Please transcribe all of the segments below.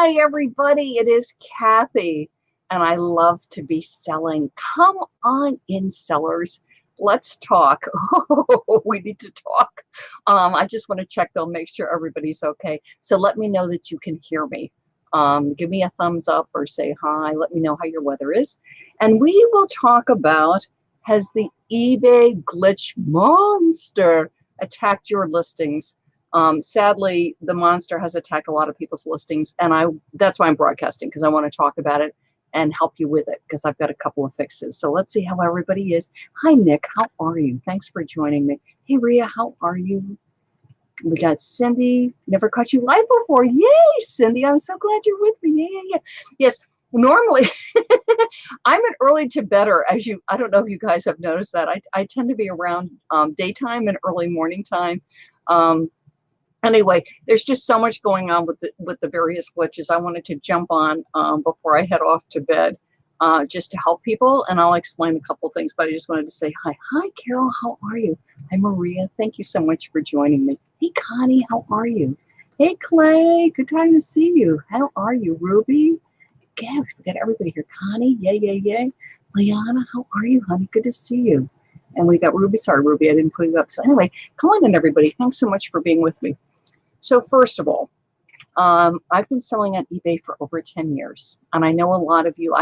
Hi, everybody. It is Kathy, and I love to be selling. Come on in, sellers. Let's talk. We need to talk. I just want to check, though, make sure everybody's okay. So let me know that you can hear me. Give me a thumbs up or say hi. Let me know how your weather is. And we will talk about, has the eBay glitch monster attacked your listings? Sadly, the monster has attacked a lot of people's listings, and that's why I'm broadcasting, because I want to talk about it and help you with it, because I've got a couple of fixes. So let's see how everybody is. Hi, Nick. How are you? Thanks for joining me. Hey, Rhea. How are you? We got Cindy. Never caught you live before. Yay, Cindy. I'm so glad you're with me. Yeah. Yes, normally I'm an early to bedder, I don't know if you guys have noticed that. I tend to be around daytime and early morning time. Anyway, there's just so much going on with the various glitches. I wanted to jump on before I head off to bed, just to help people, and I'll explain a couple things, but I just wanted to say hi. Hi, Carol, how are you? Hi, Maria, thank you so much for joining me. Hey, Connie, how are you? Hey, Clay, good time to see you. How are you, Ruby? Yeah, we got everybody here. Connie, yay. Liana, how are you, honey? Good to see you. And we got Ruby. Sorry, Ruby, I didn't put you up. So anyway, come on in, everybody. Thanks so much for being with me. So first of all, I've been selling on eBay for over 10 years, and I know a lot of you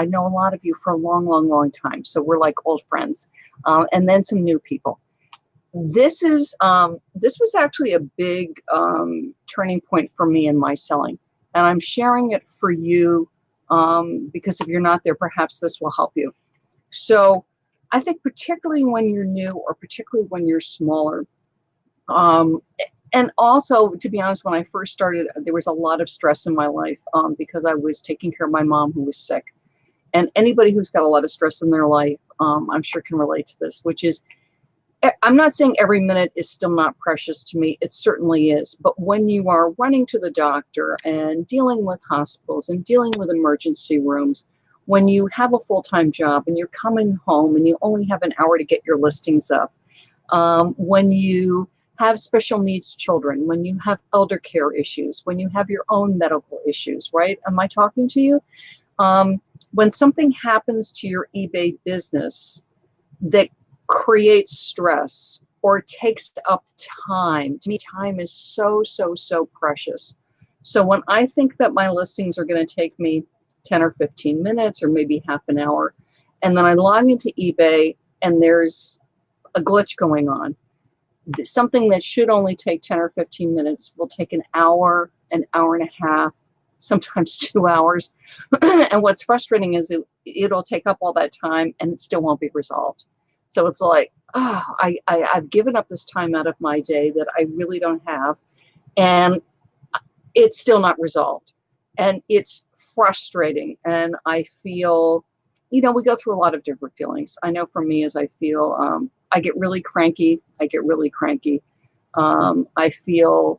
for a long time. So we're like old friends, and then some new people. This was actually a big turning point for me in my selling, and I'm sharing it for you because if you're not there, perhaps this will help you. So I think particularly when you're new, or particularly when you're smaller, and also, to be honest, when I first started, there was a lot of stress in my life because I was taking care of my mom who was sick. And anybody who's got a lot of stress in their life, I'm sure can relate to this, which is, I'm not saying every minute is still not precious to me. It certainly is. But when you are running to the doctor and dealing with hospitals and dealing with emergency rooms, when you have a full-time job and you're coming home and you only have an hour to get your listings up, when you have special needs children, when you have elder care issues, when you have your own medical issues, right? Am I talking to you? When something happens to your eBay business that creates stress or takes up time, to me, time is so precious. So when I think that my listings are going to take me 10 or 15 minutes or maybe half an hour, and then I log into eBay and there's a glitch going on, something that should only take 10 or 15 minutes will take an hour and a half, sometimes 2 hours. And what's frustrating is it'll take up all that time and it still won't be resolved. So it's like, oh, I've given up this time out of my day that I really don't have, and it's still not resolved. And it's frustrating. And I feel, we go through a lot of different feelings. I know for me, as I feel, I get really cranky. I feel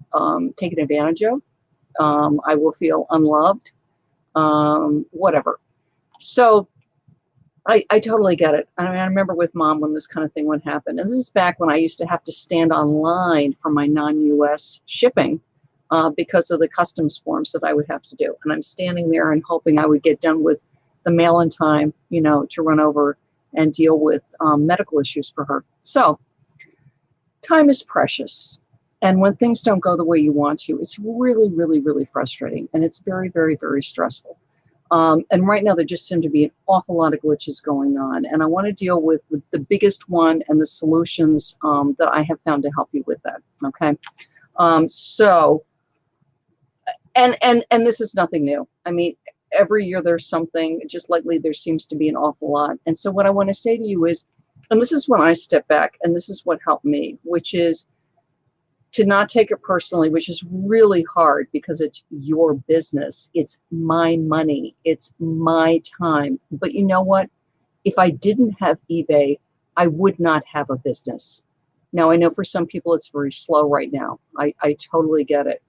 taken advantage of. I will feel unloved, whatever. So I totally get it. I mean, I remember with Mom when this kind of thing would happen. And this is back when I used to have to stand online for my non-US shipping because of the customs forms that I would have to do. And I'm standing there and hoping I would get done with the mail in time, to run over and deal with medical issues for her. So time is precious. And when things don't go the way you want to, it's really frustrating. And it's very stressful. And right now there just seem to be an awful lot of glitches going on. And I want to deal with the biggest one and the solutions that I have found to help you with that. Okay. And this is nothing new. I mean, every year there's something, just lately there seems to be an awful lot. And so what I want to say to you is, and this is when I step back, and this is what helped me, which is to not take it personally, which is really hard because it's your business. It's my money. It's my time. But you know what? If I didn't have eBay, I would not have a business. Now, I know for some people it's very slow right now. I totally get it.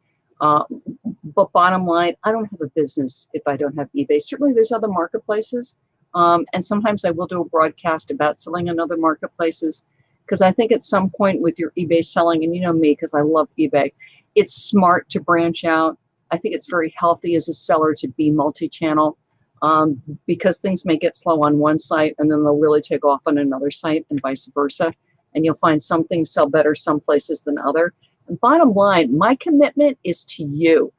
But bottom line, I don't have a business if I don't have eBay. Certainly there's other marketplaces. And sometimes I will do a broadcast about selling on other marketplaces, because I think at some point with your eBay selling, and you know me, because I love eBay, it's smart to branch out. I think it's very healthy as a seller to be multi-channel, because things may get slow on one site and then they'll really take off on another site and vice versa. And you'll find some things sell better some places than other. And bottom line, my commitment is to you.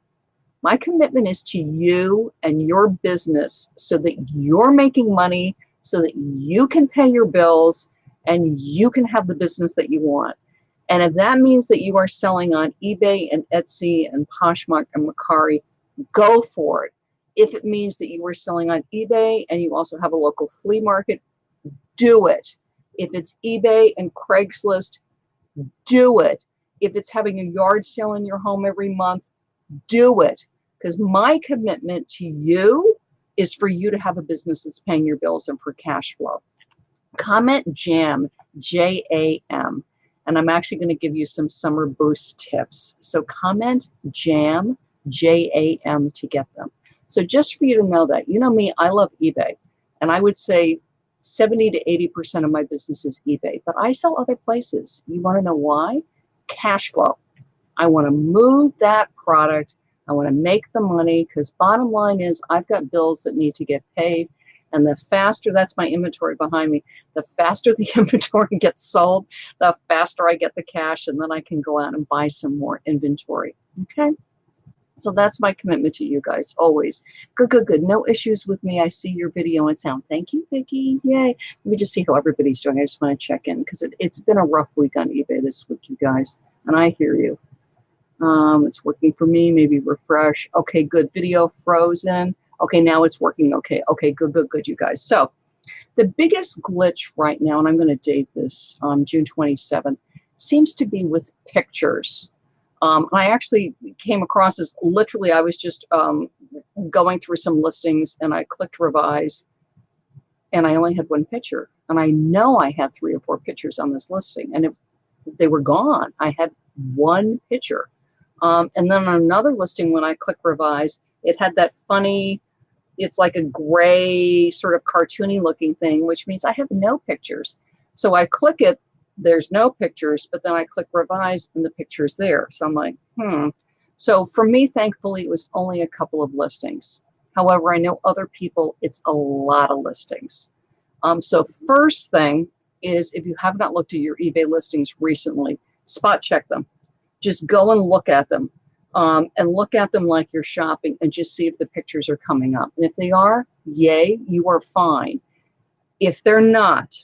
My commitment is to you and your business so that you're making money, so that you can pay your bills and you can have the business that you want. And if that means that you are selling on eBay and Etsy and Poshmark and Mercari, go for it. If it means that you are selling on eBay and you also have a local flea market, do it. If it's eBay and Craigslist, do it. If it's having a yard sale in your home every month, do it. Because my commitment to you is for you to have a business that's paying your bills and for cash flow. Comment JAM, J-A-M. And I'm actually going to give you some summer boost tips. So comment JAM, J-A-M to get them. So just for you to know that, you know me, I love eBay. And I would say 70 to 80% of my business is eBay. But I sell other places. You want to know why? Cash flow. I want to move that product. I want to make the money, because bottom line is I've got bills that need to get paid. And the faster, that's my inventory behind me, the faster the inventory gets sold, the faster I get the cash, and then I can go out and buy some more inventory. Okay? So that's my commitment to you guys, always. Good, good, good. No issues with me. I see your video and sound. Thank you, Vicki. Yay. Let me just see how everybody's doing. I just want to check in, because it's been a rough week on eBay this week, you guys. And I hear you. It's working for me. Maybe refresh. Okay, good. Video frozen. Okay, now it's working. Okay, good, good, good, you guys. So the biggest glitch right now, and I'm going to date this June 27th, seems to be with pictures. I actually came across this, literally, I was just going through some listings and I clicked revise and I only had one picture. And I know I had 3 or 4 pictures on this listing and they were gone. I had one picture. And then on another listing, when I click revise, it had that funny, it's like a gray sort of cartoony looking thing, which means I have no pictures. So I click it, there's no pictures, but then I click revise and the picture's there. So I'm like, So for me, thankfully, it was only a couple of listings. However, I know other people, it's a lot of listings. So first thing is, if you have not looked at your eBay listings recently, spot check them. Just go and look at them. And look at them like you're shopping and just see if the pictures are coming up. And if they are, yay, you are fine. If they're not,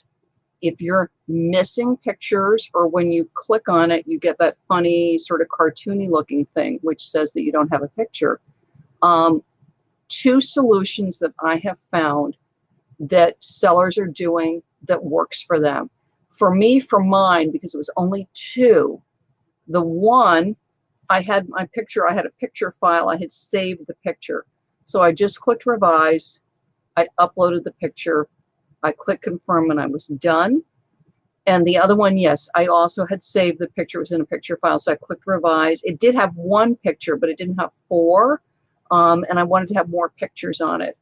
if you're missing pictures, or when you click on it, you get that funny sort of cartoony looking thing, which says that you don't have a picture. 2 solutions that I have found that sellers are doing that works for them. For me, for mine, because it was only 2, the one, I had my picture, I had a picture file, I had saved the picture. So I just clicked revise, I uploaded the picture, I clicked confirm, and I was done. And the other one, yes, I also had saved the picture, it was in a picture file, so I clicked revise. It did have 1 picture, but it didn't have 4. And I wanted to have more pictures on it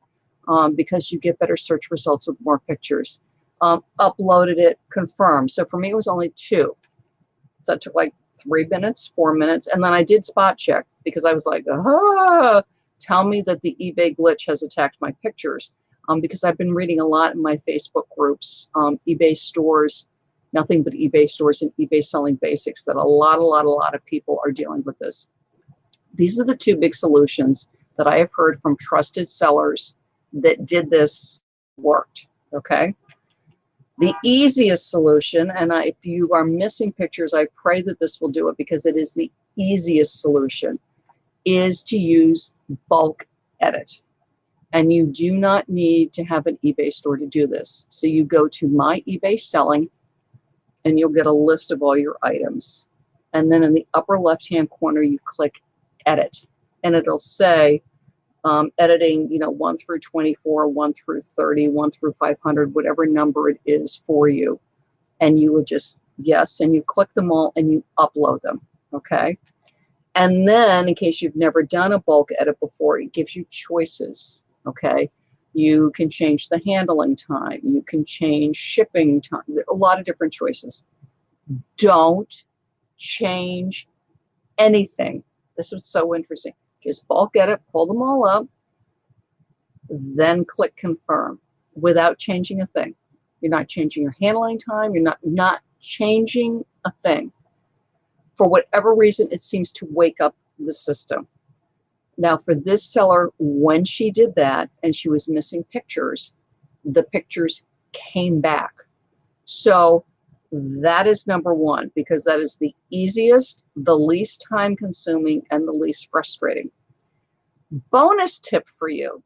because you get better search results with more pictures. Uploaded it, confirmed. So for me, it was only 2. So it took like 3 minutes, 4 minutes, and then I did spot check because I was like, tell me that the eBay glitch has attacked my pictures, because I've been reading a lot in my Facebook groups, eBay stores, nothing but eBay stores and eBay selling basics, that a lot of people are dealing with this. These are the 2 big solutions that I have heard from trusted sellers that did this, worked, okay? The easiest solution, and if you are missing pictures, I pray that this will do it because it is the easiest solution, is to use bulk edit. And you do not need to have an eBay store to do this. So you go to My eBay Selling, and you'll get a list of all your items. And then in the upper left-hand corner, you click Edit. And it'll say, editing, 1 through 24, 1 through 30, 1 through 500, whatever number it is for you. And you would just, yes, and you click them all and you upload them, okay? And then, in case you've never done a bulk edit before, it gives you choices, okay? You can change the handling time. You can change shipping time. A lot of different choices. Don't change anything. This is so interesting. Just bulk edit, pull them all up, then click confirm without changing a thing. You're not changing your handling time. You're not changing a thing. For whatever reason, it seems to wake up the system. Now, for this seller, when she did that and she was missing pictures, the pictures came back. So that is number one, because that is the easiest, the least time consuming, and the least frustrating. Bonus tip for you: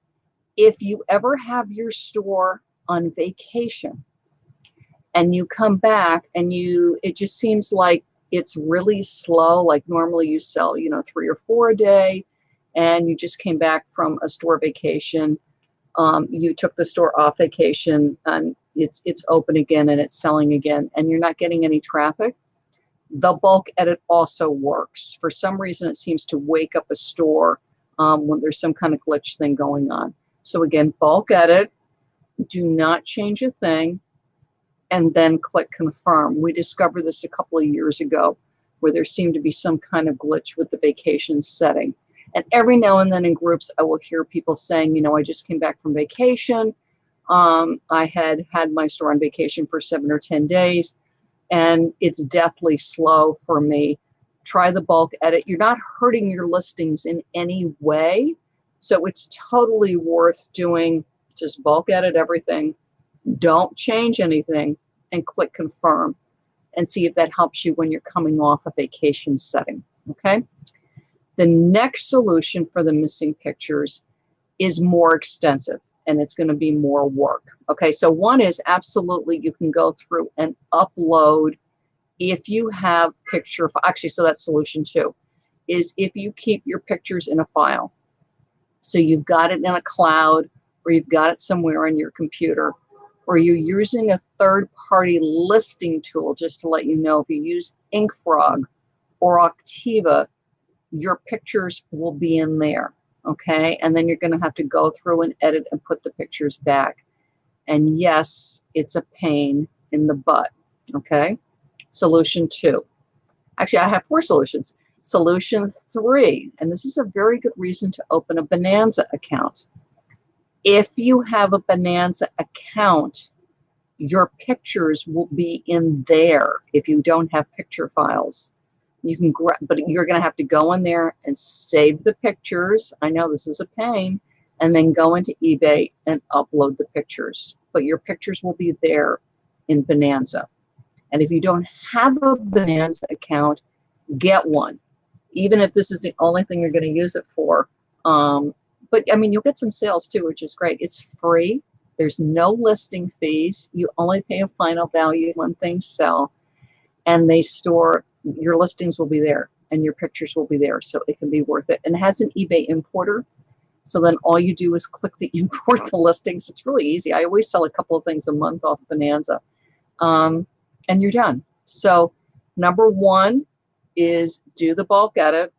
if you ever have your store on vacation and you come back and it just seems like it's really slow, like normally you sell, 3 or 4 a day, and you just came back from a store vacation, you took the store off vacation and it's open again and it's selling again, and you're not getting any traffic, the bulk edit also works. For some reason, it seems to wake up a store when there's some kind of glitch thing going on. So again, bulk edit, do not change a thing, and then click confirm. We discovered this a couple of years ago where there seemed to be some kind of glitch with the vacation setting. And every now and then in groups, I will hear people saying, I just came back from vacation. I had my store on vacation for 7 or 10 days, and it's deathly slow for me. Try the bulk edit. You're not hurting your listings in any way, so it's totally worth doing. Just bulk edit everything. Don't change anything, and click confirm, and see if that helps you when you're coming off a vacation setting, okay? The next solution for the missing pictures is more extensive, and it's going to be more work. Okay, so one is absolutely you can go through and upload if you have picture, actually, so that's solution 2, is if you keep your pictures in a file. So you've got it in a cloud, or you've got it somewhere on your computer, or you're using a third-party listing tool. Just to let you know, if you use InkFrog or Octiva, your pictures will be in there, okay? And then you're going to have to go through and edit and put the pictures back. And yes, it's a pain in the butt, okay? Solution 2. Actually, I have 4 solutions. Solution 3, and this is a very good reason to open a Bonanza account. If you have a Bonanza account, your pictures will be in there if you don't have picture files. You can but you're going to have to go in there and save the pictures. I know this is a pain. And then go into eBay and upload the pictures. But your pictures will be there in Bonanza. And if you don't have a Bonanza account, get one. Even if this is the only thing you're going to use it for. But I mean, you'll get some sales too, which is great. It's free. There's no listing fees. You only pay a final value when things sell. And they store, your listings will be there and your pictures will be there, so it can be worth it. And it has an eBay importer, so then all you do is click the import the listings. It's really easy. I always sell a couple of things a month off Bonanza, and you're done. So number 1 is do the bulk edit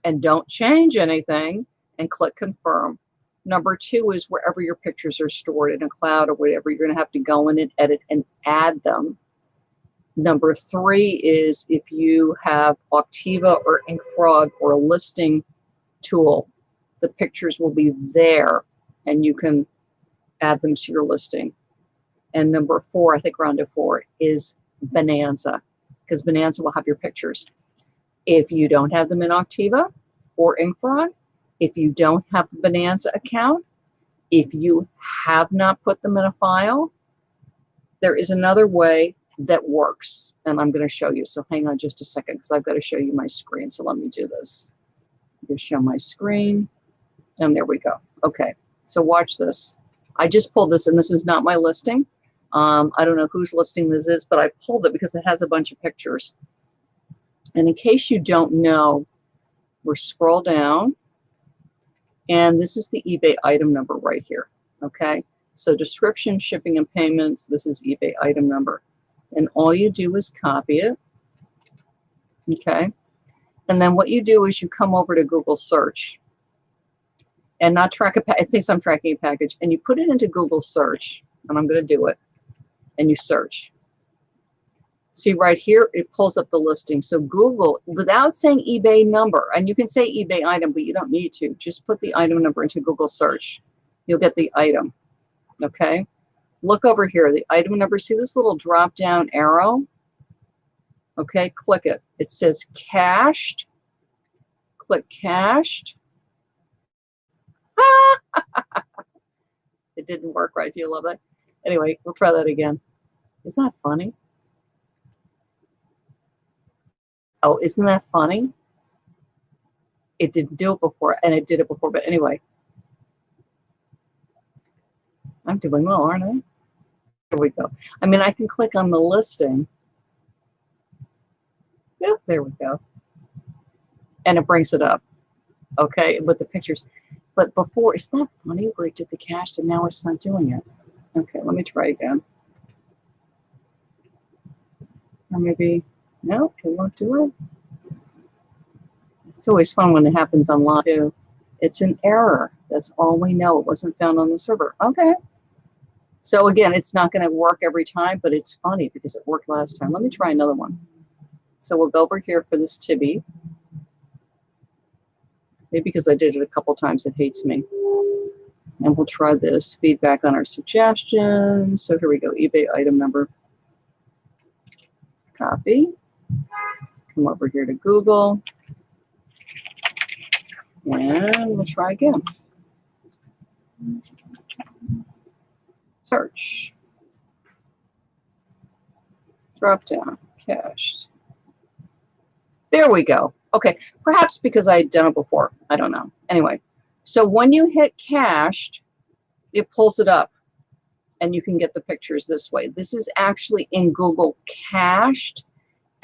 and don't change anything, and click confirm. Number 2 is wherever your pictures are stored in a cloud or whatever, you're going to have to go in and edit and add them. Number 3 is if you have Octiva or InkFrog or a listing tool, the pictures will be there and you can add them to your listing. And number 4, I think we're on to 4, is Bonanza, because Bonanza will have your pictures. If you don't have them in Octiva or InkFrog, if you don't have a Bonanza account, if you have not put them in a file, there is another way that works, and I'm going to show you. So hang on just a second, because I've got to show you my screen. So let me do this. Just show my screen, and there we go. Okay, so watch this. I just pulled this, and this is not my listing. I don't know whose listing this is, but I pulled it because it has a bunch of pictures. And in case you don't know, we'll scroll down, and this is the eBay item number right here. Okay, so description, shipping, and payments. This is eBay item number. And all you do is copy it, okay? And then what you do is you come over to Google search and not track it thinks I'm tracking a package, and you put it into Google search, and I'm going to do it, and you search. See right here, it pulls up the listing. So Google, without saying eBay number, and you can say eBay item, but you don't need to. Just put the item number into Google search. You'll get the item, okay? Look over here, the item number. See this little drop down arrow? Okay, click it. It says cached. Click cached. It didn't work right. Do you love it? Anyway, we'll try that again. Isn't that funny? Oh, isn't that funny? It didn't do it before, and it did it before. But anyway, I'm doing well, aren't I? Here we go. I mean, I can click on the listing. Yeah, there we go. And it brings it up, okay, with the pictures. But before, isn't that funny where it did the cached and now it's not doing it? Okay, let me try again. Or maybe, no, it won't do it. It's always fun when it happens on live too. It's an error. That's all we know. It wasn't found on the server. Okay. So again, it's not going to work every time, but it's funny because it worked last time. Let me try another one. So we'll go over here for this Tibby. Maybe because I did it a couple times, it hates me. And we'll try this feedback on our suggestions. So here we go, eBay item number. Copy. Come over here to Google. And we'll try again. Search. Drop down. Cached. There we go. Okay, perhaps because I had done it before. I don't know. Anyway, so when you hit cached, it pulls it up and you can get the pictures this way. This is actually in Google cached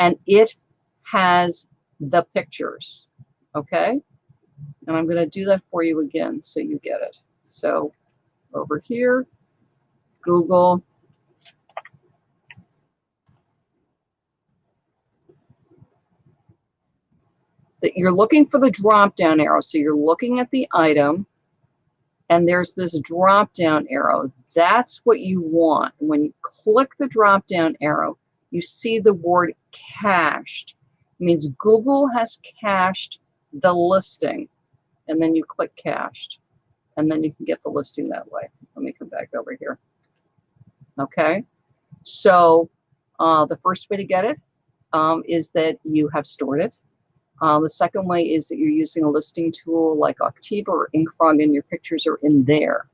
and it has the pictures. Okay? And I'm going to do that for you again so you get it. So over here, Google. That you're looking for the drop down arrow. So you're looking at the item and there's this drop down arrow. That's what you want. When you click the drop down arrow, you see the word cached. It means Google has cached the listing. And then you click cached. And then you can get the listing that way. Let me come back over here. Okay. So the first way to get it is that you have stored it. The second way is that you're using a listing tool like Octiva or InkFrog and your pictures are in there.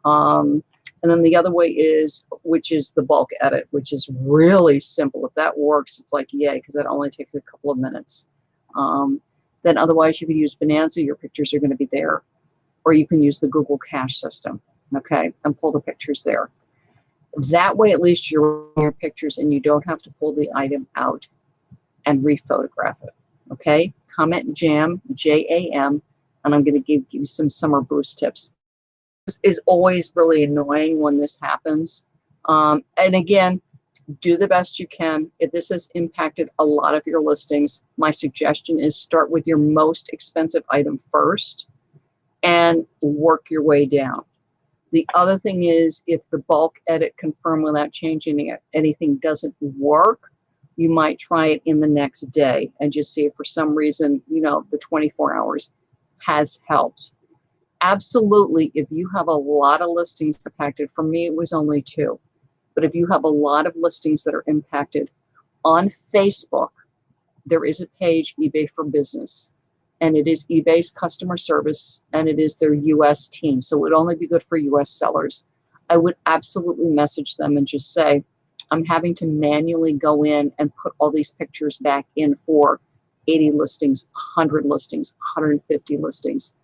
And then the other way is, which is the bulk edit, which is really simple. If that works, it's like yay, because that only takes a couple of minutes. Then otherwise you could use Bonanza, your pictures are going to be there. Or you can use the Google Cache system, okay, and pull the pictures there. That way at least you're in your pictures and you don't have to pull the item out and rephotograph it. Okay, comment JAM, J-A-M, and I'm going to give you some summer boost tips. This is always really annoying when this happens. And again, do the best you can. If this has impacted a lot of your listings, my suggestion is start with your most expensive item first and work your way down. The other thing is if the bulk edit confirm without changing anything doesn't work, you might try it in the next day and just see if for some reason, you know, the 24 hours has helped. Absolutely, if you have a lot of listings impacted, for me it was only 2, but if you have a lot of listings that are impacted on Facebook, there is a page, eBay for Business, and it is eBay's customer service and it is their US team. So it would only be good for US sellers. I would absolutely message them and just say, I'm having to manually go in and put all these pictures back in for 80 listings, 100 listings, 150 listings.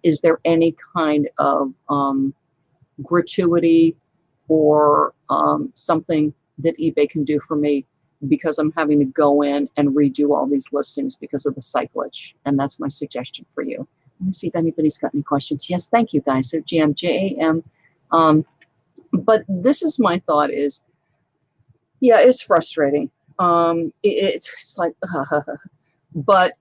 Is there any kind of gratuity or something that eBay can do for me because I'm having to go in and redo all these listings because of the site glitch? And that's my suggestion for you. Let me see if anybody's got any questions. Yes, thank you guys. So JAM, J-A-M. But this is my thought is, yeah, it's frustrating. It's like, but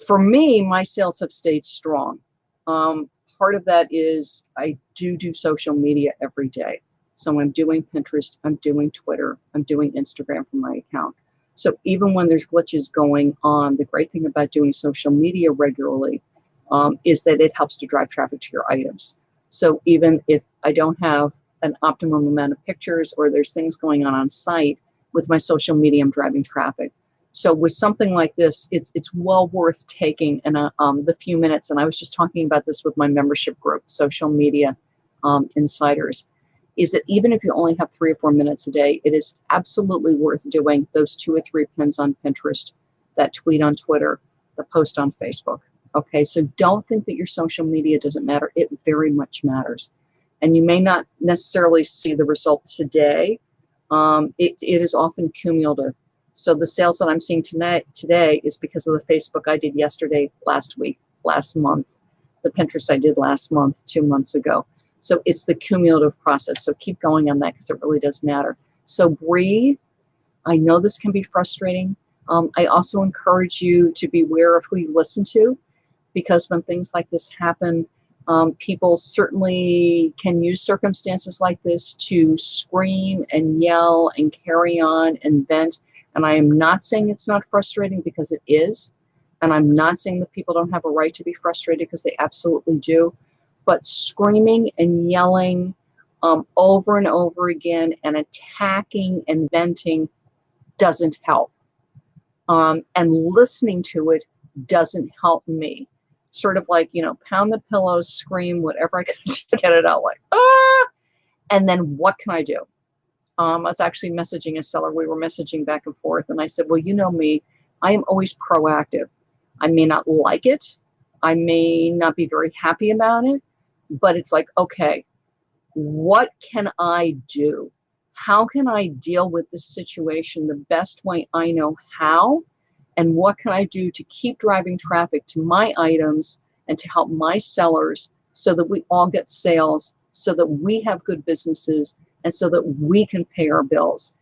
for me, my sales have stayed strong. Part of that is I do social media every day. So I'm doing Pinterest, I'm doing Twitter, I'm doing Instagram from my account. So even when there's glitches going on, the great thing about doing social media regularly is that it helps to drive traffic to your items. So even if I don't have an optimum amount of pictures or there's things going on site, with my social media, I'm driving traffic. So with something like this, it's well worth taking the few minutes. And I was just talking about this with my membership group, Social Media Insiders, is that even if you only have 3 or 4 minutes a day, it is absolutely worth doing those 2 or 3 pins on Pinterest, that tweet on Twitter, the post on Facebook. Okay, so don't think that your social media doesn't matter. It very much matters. And you may not necessarily see the results today. It is often cumulative. So the sales that I'm seeing today is because of the Facebook I did yesterday, last week, last month, the Pinterest I did last month, 2 months ago. So it's the cumulative process. So keep going on that because it really does matter. So breathe. I know this can be frustrating. I also encourage you to be aware of who you listen to, because when things like this happen, people certainly can use circumstances like this to scream and yell and carry on and vent. And I am not saying it's not frustrating, because it is. And I'm not saying that people don't have a right to be frustrated, because they absolutely do. But screaming and yelling over and over again and attacking and venting doesn't help. And listening to it doesn't help me. Sort of like, pound the pillows, scream, whatever I can do to get it out, like, ah! And then what can I do? I was actually messaging a seller. We were messaging back and forth. And I said, well, you know me, I am always proactive. I may not like it. I may not be very happy about it. But it's like, okay, what can I do? How can I deal with this situation the best way I know how? And what can I do to keep driving traffic to my items and to help my sellers, so that we all get sales, so that we have good businesses, and so that we can pay our bills?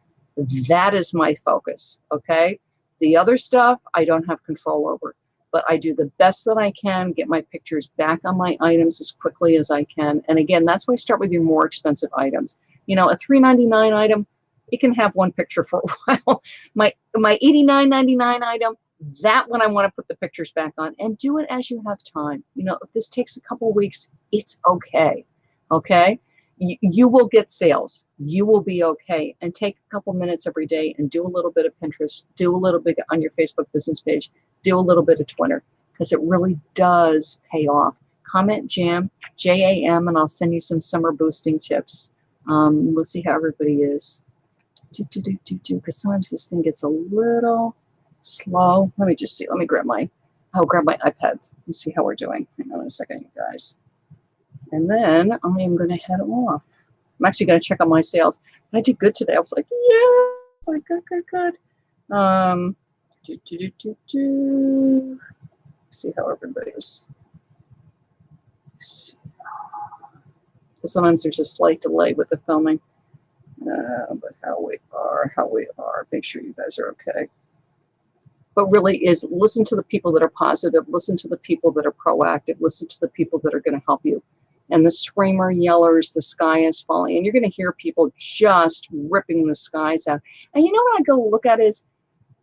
That is my focus, okay? The other stuff I don't have control over, but I do the best that I can, get my pictures back on my items as quickly as I can. And again, that's why I start with your more expensive items. A $3.99 item, it can have one picture for a while. My $89.99 item, that one I want to put the pictures back on, and do it as you have time. If this takes a couple of weeks, it's okay. Okay? You will get sales. You will be okay. And take a couple minutes every day and do a little bit of Pinterest, do a little bit on your Facebook business page, do a little bit of Twitter, because it really does pay off. Comment JAM, JAM, and I'll send you some summer boosting tips. We'll see how everybody is. Because sometimes this thing gets a little slow. Let me just see. Let me grab my iPad and see how we're doing. Hang on a second, you guys. And then I am going to head off. I'm actually going to check on my sales. I did good today. I was like, yeah. It's like, good. See how everybody is. Sometimes there's a slight delay with the filming. But how we are. Make sure you guys are okay. But really is listen to the people that are positive. Listen to the people that are proactive. Listen to the people that are going to help you. And the screamer yellers, the sky is falling. And you're going to hear people just ripping the skies out. And what I go look at is,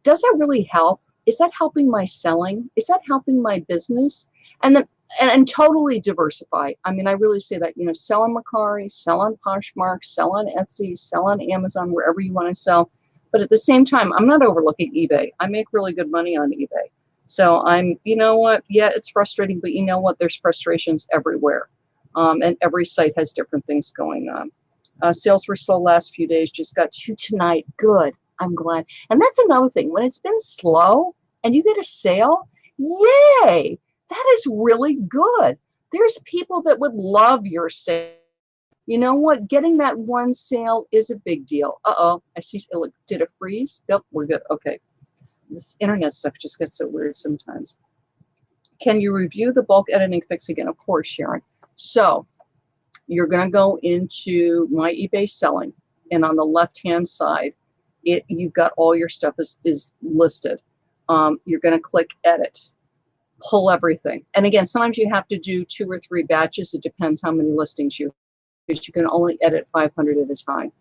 does that really help? Is that helping my selling? Is that helping my business? And then and totally diversify. I mean, I really say that, sell on Mercari, sell on Poshmark, sell on Etsy, sell on Amazon, wherever you want to sell. But at the same time, I'm not overlooking eBay. I make really good money on eBay. So I'm, yeah, it's frustrating, but you know what? There's frustrations everywhere. And every site has different things going on. Sales were slow last few days, just got 2 tonight. Good. I'm glad. And that's another thing. When it's been slow and you get a sale, yay! That is really good. There's people that would love your sale. You know what? Getting that one sale is a big deal. Uh-oh. I see. Did it freeze? Yep, we're good. Okay. This internet stuff just gets so weird sometimes. Can you review the bulk editing fix again? Of course, Sharon. So you're going to go into my eBay selling, and on the left-hand side, you've got all your stuff is listed. You're going to click edit. Pull everything. And again, sometimes you have to do 2 or 3 batches. It depends how many listings you have. because you can only edit 500 at a time.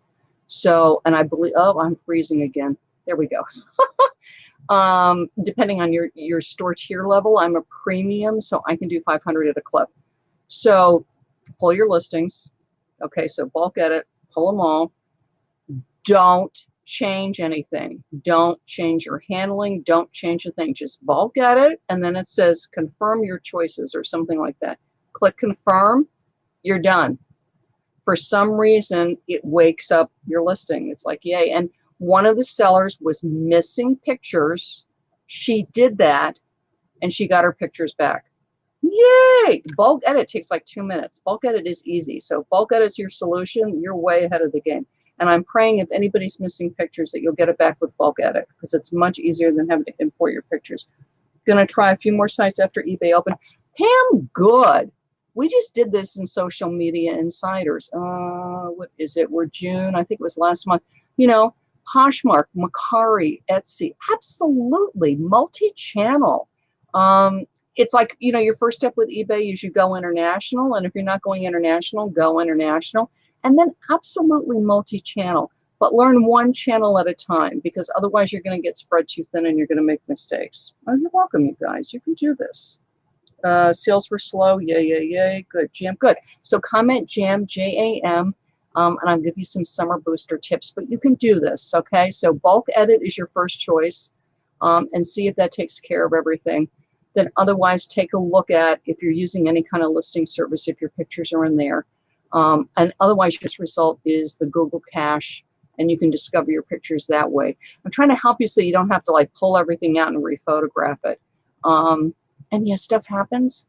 So, and I believe, oh, I'm freezing again. There we go. Depending on your store tier level, I'm a premium, so I can do 500 at a clip. So pull your listings. Okay, so bulk edit, pull them all. Don't change anything. Don't change your handling. Don't change a thing. Just bulk edit, and then it says confirm your choices or something like that. Click confirm, you're done. For some reason, it wakes up your listing. It's like, yay. And one of the sellers was missing pictures. She did that, and she got her pictures back. Yay! Bulk edit takes like 2 minutes. Bulk edit is easy. So bulk edit is your solution. You're way ahead of the game. And I'm praying if anybody's missing pictures that you'll get it back with bulk edit, because it's much easier than having to import your pictures. Going to try a few more sites after eBay open. Pam, good. We just did this in Social Media Insiders. What is it? We're June. I think it was last month. You know, Poshmark, Macari, Etsy. Absolutely. Multi-channel. It's like, you know, your first step with eBay is you go international. And if you're not going international, go international. And then absolutely multi-channel. But learn one channel at a time, because otherwise you're going to get spread too thin and you're going to make mistakes. Oh, you're welcome, you guys. You can do this. Sales were slow. Yay. Good. Jam. Good. So comment jam, J-A-M, and I'll give you some summer booster tips. But you can do this, okay? So bulk edit is your first choice, and see if that takes care of everything. Then otherwise take a look at if you're using any kind of listing service, if your pictures are in there. And otherwise your result is the Google cache, and you can discover your pictures that way. I'm trying to help you so you don't have to like pull everything out and rephotograph it. And yes, stuff happens,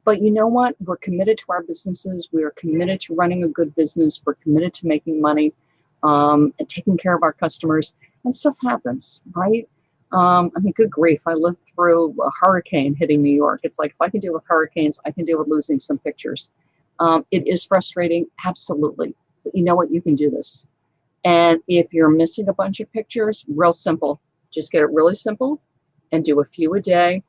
but you know what? We're committed to our businesses. We are committed to running a good business. We're committed to making money, and taking care of our customers, and stuff happens, right? I mean, good grief, I lived through a hurricane hitting New York. It's like, if I can deal with hurricanes, I can deal with losing some pictures. It is frustrating, absolutely, but you know what? You can do this. And if you're missing a bunch of pictures, real simple. Just get it really simple and do a few a day.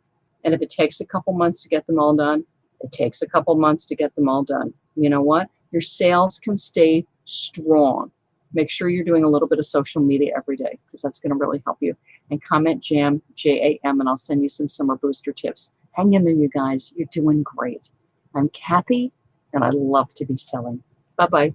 And if it takes a couple months to get them all done, it takes a couple months to get them all done. You know what? Your sales can stay strong. Make sure you're doing a little bit of social media every day, because that's going to really help you. And comment JAM, J-A-M, and I'll send you some summer booster tips. Hang in there, you guys. You're doing great. I'm Kathy, and I love to be selling. Bye-bye.